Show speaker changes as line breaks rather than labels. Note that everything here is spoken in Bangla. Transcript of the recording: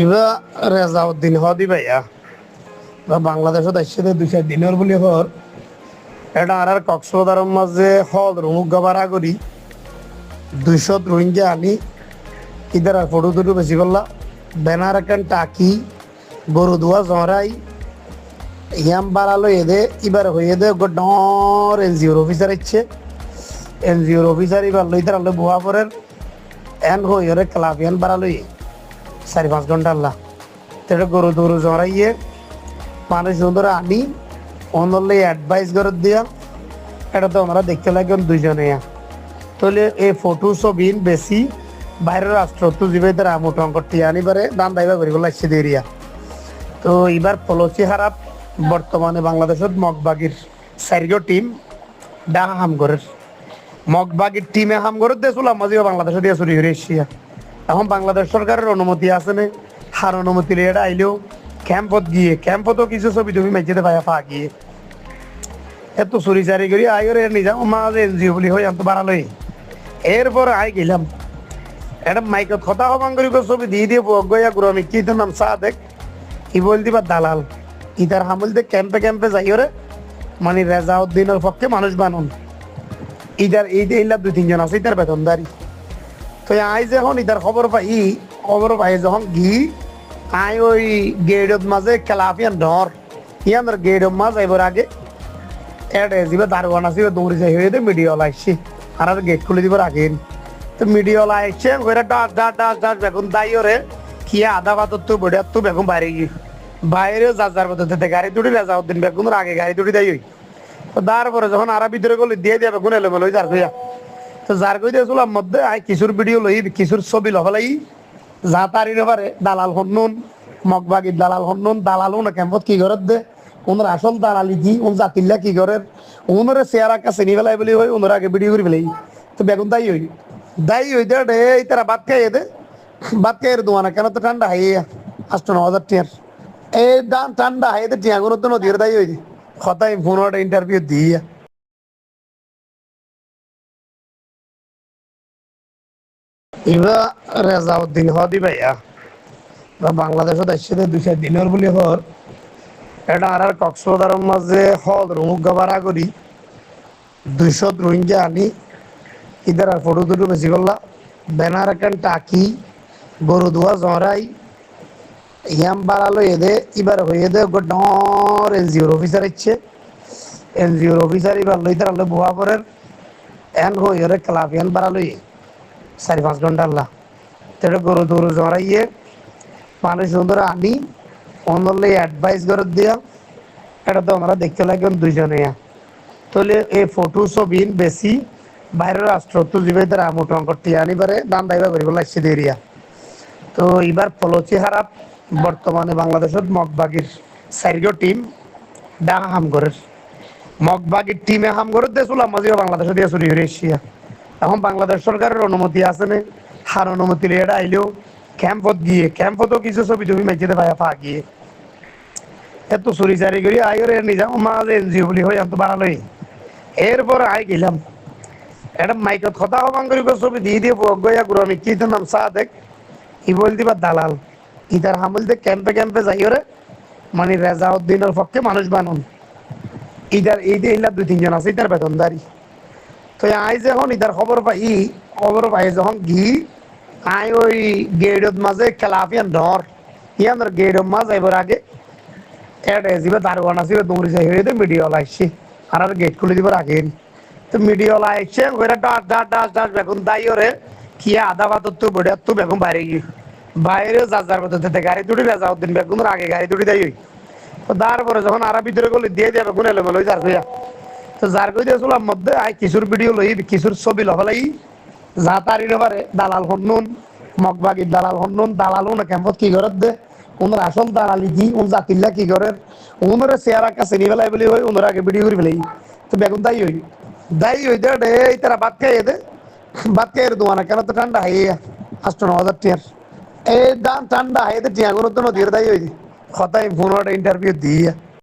ইবা রেজাউদ্দিন হদি ভাইয়া বা বাংলাদেশত আসছে 2-4 দিনের বুলি হর এটা আর কক্সবাজারের মাঝে হল রুমুক গাবারা করি 200 রোহিঙ্গা আনি ইদার আর ফটো দুটো বেশি করলা ব্যানার একখান টাকি গরু ধোয়া জড়াই ইয়াম বাড়ালো এদে এবার হয়ে দে ডর এনজিওর অফিসার ইচ্ছে এনজিওর অফিসার এবার লইতার আলো বুয়া পরের এন হই ওরে ক্লাব ইয়ান বাড়ালো 4-5 ঘন্টা আল্লাহ তেটা গরু দরু জড়াইয়ে মানুষ সুন্দর আনি অনলে অ্যাডভাইস করে দিয়া এটা তো আমরা দেখতে লাগেন দুইজনে তাহলে এই ফটো ছবিন বেশি বাইরের রাষ্ট্র তো যাবে তারা মোট অঙ্কটি আনিবারে দান দাইবা করি লাগছে দেরিয়া তো এবার পলচি হারাপ বর্তমানে বাংলাদেশত মগবাগির চারিগো টিম ডাহা হাম করে মগবাগির টিমে হাম করে দেশুলাম মাঝে বাংলাদেশে দিয়ে চুরি হয়ে এসিয়া এখন বাংলাদেশ সরকারের অনুমতি আছে না হার অনুমতি লিয়ে এটা আইলেও ক্যাম্পতও কিছু ছবি তুমি মেঝেতে পাইয়া পা গিয়ে এত চুরি চারি করি আই করে নিজাম মাঝে এনজিও বলি হয় আমি তো বাড়ালোই এরপর আই গেলাম এটা মাইকত কথা হবান করি ছবি দিয়ে গয়া গুরু আমি কি নাম চা দেখ ই বল দিবা দালাল ইতার হামল দে ক্যাম্পে ক্যাম্পে যাই ওরে মানে রেজাউদ্দিনের পক্ষে মানুষ বানুন ইদার এই যে 2-3 জন আছে ইতার বেতনদারি তো আই যখন ইতার খবর পাই যখন আই ওই গেটত মাঝে খেলাফিয়ান ধর ইয়ানোর গেটর মাঝ এবার আগে এডে যাবে দারোয়ান আছে দৌড়ি যাই হয়ে মিডিয়া আসছে আর গেট খুলে দিবার আগে তো মিডিয়া আসছে ডাস ডাস ডাস ডাস বেগুন দাই ওরে কিয়া আধা পাতর তো বড়িয়া তো বেগুন বাইরে গিয়ে বাইরে যার পদ্ধতিতে গাড়ি দুটি রেজাউদ্দিন বেগুনের আগে গাড়ি দুটি দেয় তো তারপরে যখন আরা ভিতরে গেলে দিয়ে দিয়ে বেগুন এলো মেলো যার কইয়া তো যার কই দিয়েছিলাম মধ্যে আই কিছুর ভিডিও লই কিছুর ছবি লহলাই যা তারি পারে দালাল হন্নুন মগবাগির দালাল হন্নুন দালালও না ক্যাম্পত কি ঘরত দে ওনার আসল দালালি কি ওন জাতিল্লা কি ঘরের ওনারে চেয়ারা কাছে নি ফেলাই বলি হয় ওনার আগে ভিডিও করে ফেলাই তো বেগুন দায়ী হই দে তারা ভাত খাইয়ে দে ভাত খাইয়ে দোয়ানা কেন তো ঠান্ডা হাইয়া 8-9 হাজার টিয়ার এই দাম ঠান্ডা হাইয়ে দে টিয়াগুলো তো নদীর দায়ী হই কথাই ফোন ইন্টারভিউ দিয়া ইবা রেজাউদ্দিন হদি ভাইয়া বা বাংলাদেশত আসছে 2-4 দিনের বুলি হর এটা আর কক্সবাজারের মাঝে হল রুমুক গাবারা করি 200 রোহিঙ্গা আনি ইদার আর ফটো দুটো বেশি করলা ব্যানার একখান টাকি গরু ধোয়া জড়াই ইয়াম বাড়ালো এদে এবার হয়ে দে ডর এনজিওর অফিসার ইচ্ছে এনজিওর অফিসার এবার লইতার আলো বুয়া পরের এন হই ওরে ক্লাব ইয়ান বাড়ালো 4-5 ঘন্টা আল্লাহ তেটা গরু দরু জড়াইয়ে মানুষ সুন্দর আনি অনলে অ্যাডভাইস করে দিয়া এটা তো আমরা দেখতে লাগেন দুইজনে তাহলে এই ফটো ছবিন বেশি বাইরের রাষ্ট্র তো যাবে তারা মোট অঙ্কটি আনিবারে দান দাইবা করি লাগছে দেরিয়া তো এবার পলচি হারাপ বর্তমানে বাংলাদেশত মগবাগির চারিগো টিম ডাহা হাম করে মগবাগির টিমে হাম করে দেশুলাম মাঝে বাংলাদেশে দিয়ে চুরি হয়ে এসিয়া এখন বাংলাদেশ সরকারের অনুমতি আছে না হার অনুমতি লিয়ে এটা আইলেও ক্যাম্পতও কিছু ছবি তুমি মেঝেতে পাইয়া পা গিয়ে এত চুরি চারি করি আই করে নিজাম মাঝে এনজিও বলি হয় আমি তো বাড়ালোই এরপর আই গেলাম এটা মাইকত কথা হবান করি ছবি দিয়ে গয়া গুরু আমি কি নাম চা দেখ ই বল দিবা দালাল ইতার হামল দে ক্যাম্পে ক্যাম্পে যাই ওরে মানে রেজাউদ্দিনের পক্ষে মানুষ বানুন ইদার এই যে 2-3 জন আছে ইতার বেতনদারি তো আই যখন ইতার খবর পাই যখন আই ওই গেটত মাঝে খেলাফিয়ান ধর ইয়ানোর গেটর মাঝ এবার আগে এডে যাবে দারোয়ান আছে দৌড়ি যাই হয়ে মিডিয়া আসছে আর গেট খুলে দিবার আগে তো মিডিয়া আসছে ডাস ডাস ডাস ডাস বেগুন দাই ওরে কিয়া আধা পাতর তো বড়িয়া তো বেগুন বাইরে গিয়ে বাইরে যার পদ্ধতিতে গাড়ি দুটি রেজাউদ্দিন বেগুনের আগে গাড়ি দুটি দেয় তো তারপরে যখন আরা ভিতরে গেলে দিয়ে দিয়ে বেগুন এলো মেলো যার কইয়া তো যার কই দিয়েছিলাম মধ্যে আই কিছুর ভিডিও লই কিছুর ছবি লহলাই যা তারি পারে দালাল হন্নুন মগবাগির দালাল হন্নুন দালালও না ক্যাম্পত কি ঘরত দে ওনার আসল দালালি কি ওন জাতিল্লা কি ঘরের ওনারে চেয়ারা কাছে নি ফেলাই বলি হয় ওনার আগে ভিডিও করে ফেলাই তো বেগুন দায়ী হই দে তারা ভাত খাইয়ে দে ভাত খাইয়ে দোয়ানা কেন তো ঠান্ডা হাইয়া 8-9 হাজার টিয়ার এই দাম ঠান্ডা হাইয়ে দে টিয়াগুলো তো নদীর দায়ী হই কথাই ফোন ইন্টারভিউ দিয়া